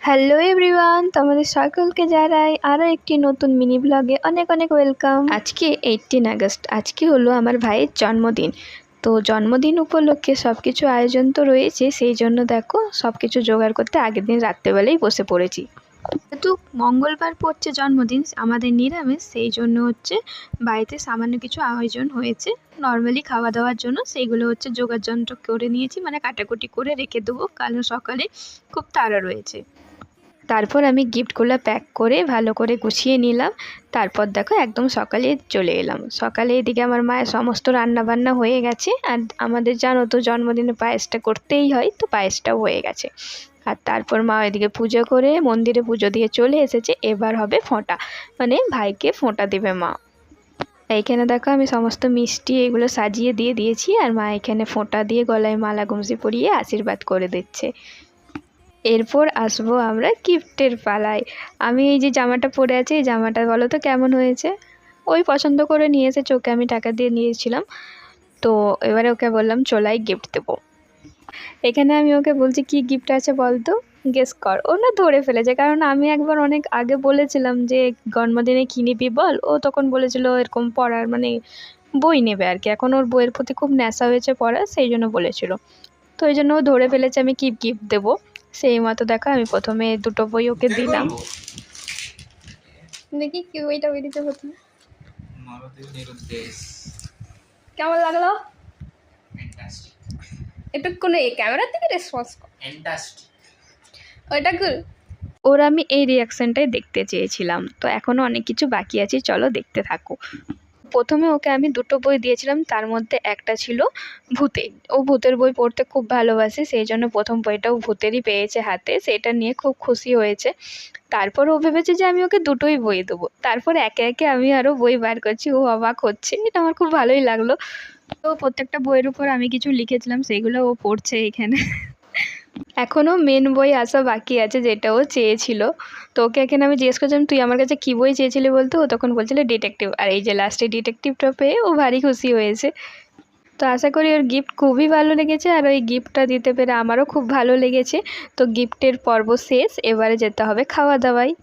Hello everyone, তোমাদের সকলকে জানাই আরও একটি নতুন মিনি ব্লগে অনেক অনেক ওয়েলকাম। আজকে 18 আগস্ট, আজকে হলো আমার ভাইয়ের জন্মদিন। তো জন্মদিন উপলক্ষে সব কিছু আয়োজন তো রয়েছে, সেই জন্য দেখো সব কিছু জোগাড় করতে আগের দিন রাত্রেবেলাই বসে পড়েছি। যেহেতু মঙ্গলবার পড়ছে জন্মদিন, আমাদের নিরামিষ, সেই জন্য হচ্ছে বাড়িতে সামান্য কিছু আয়োজন হয়েছে নর্মালি খাওয়া দাওয়ার জন্য। সেইগুলো হচ্ছে জোগাড় যন্ত্র করে নিয়েছি, মানে কাটাকুটি করে রেখে দেবো, কারণ সকালে খুব তাড়া রয়েছে। তারপর আমি গিফটগুলো প্যাক করে ভালো করে গুছিয়ে নিলাম। তারপর দেখো একদম সকালে চলে এলাম। সকালে এদিকে আমার মায়ের সমস্ত রান্না বান্না হয়ে গেছে, আর আমাদের জানো তো জন্মদিনে পায়েসটা করতেই হয়, তো পায়েসটাও হয়ে গেছে। আর তারপর মা এদিকে পুজো করে মন্দিরে পুজো দিয়ে চলে এসেছে। এবার হবে ফোঁটা, মানে ভাইকে ফোঁটা দেবে মা। এইখানে দেখো আমি সমস্ত মিষ্টি এগুলো সাজিয়ে দিয়ে দিয়েছি, আর মা এখানে ফোঁটা দিয়ে গলায় মালা গুমসি পরিয়ে আশীর্বাদ করে দিচ্ছে। এরপর আসবো আমরা গিফটের পালায়। আমি এই যে জামাটা পরে আছি, এই জামাটা বলো তো কেমন হয়েছে? ওই পছন্দ করে নিয়ে এসেছে, ওকে আমি টাকা দিয়ে নিয়েছিলাম। তো এবারে ওকে বললাম চলাই গিফট দেবো। এখানে আমি ওকে বলছি কি গিফট আছে বলতো, গেস কর। ও না ধরে ফেলেছে, কারণ আমি একবার অনেক আগে বলেছিলাম যে জন্মদিনে কী নিবি বল। ও তখন বলেছিল এরকম পড়ার মানে বই নেবে আর কি। এখন ওর বইয়ের প্রতি খুব নেশা হয়েছে পড়ার, সেই জন্য বলেছিল। তো এই জন্য ও ধরে ফেলেছে আমি কি গিফট দেবো। সেই মতো দেখো আমি প্রথমে দুটো বই ওকে দিলাম। দেখি কি বইটা বেরিয়েছে প্রথমে, কেমন লাগলো? একটু কোনো ক্যামেরার দিকে রেসপন্স কর। ওইটা ওর আমি এই রিয়াকশানটাই দেখতে চেয়েছিলাম। তো এখনও অনেক কিছু বাকি আছে, চলো দেখতে থাকো। প্রথমে ওকে আমি দুটো বই দিয়েছিলাম, তার মধ্যে একটা ছিল ভূতের। ও ভূতের বই পড়তে খুব ভালোবাসে, সেই জন্য প্রথম বইটাও ভূতেরই পেয়েছে হাতে, সেটা নিয়ে খুব খুশি হয়েছে। তারপর ও ভেবেছে যে আমি ওকে দুটোই বই দেবো। তারপর একে একে আমি আরও বই বার করছি, ও অবাক হচ্ছে, এটা আমার খুব ভালোই লাগলো। তো প্রত্যেকটা বইয়ের উপর আমি কিছু লিখেছিলাম, সেইগুলো ও পড়ছে এখানে। এখনও মেন বই আসা বাকি আছে, যেটা ও চেয়েছিল। তো ওকে এখানে আমি জিজ্ঞেস করছিলাম তুই আমার কাছে কী বই চেয়েছিলি বলতো, ও তখন বলছিল ডিটেকটিভ। আর এই যে লাস্টে ডিটেকটিভটা পেয়ে ও ভারী খুশি হয়েছে। তো আশা করি ওর গিফট খুবই ভালো লেগেছে, আর ওই গিফটটা দিতে পেরে আমারও খুব ভালো লেগেছে। তো গিফটের পর্ব শেষ, এবারে যেতে হবে খাওয়া দাওয়ায়।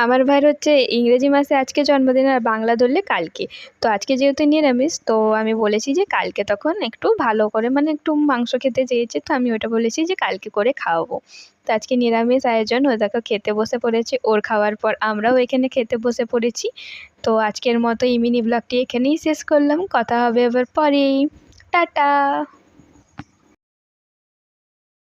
আমার ভাইয়ের হচ্ছে ইংরেজি মাসে আজকে জন্মদিন, আর বাংলা ধরলে কালকে। তো আজকে যেহেতু নিরামিষ, তো আমি বলেছি যে কালকে তখন একটু ভালো করে, মানে একটু মাংস খেতে চেয়েছে, তো আমি ওটা বলেছি যে কালকে করে খাওয়াবো। তো আজকে নিরামিষ আয়োজন, ও দেখো খেতে বসে পড়েছে। ওর খাওয়ার পর আমরাও এখানে খেতে বসে পড়েছি। তো আজকের মতো এই মিনি ব্লগটি এখানেই শেষ করলাম। কথা হবে এবার পরে। টাটা।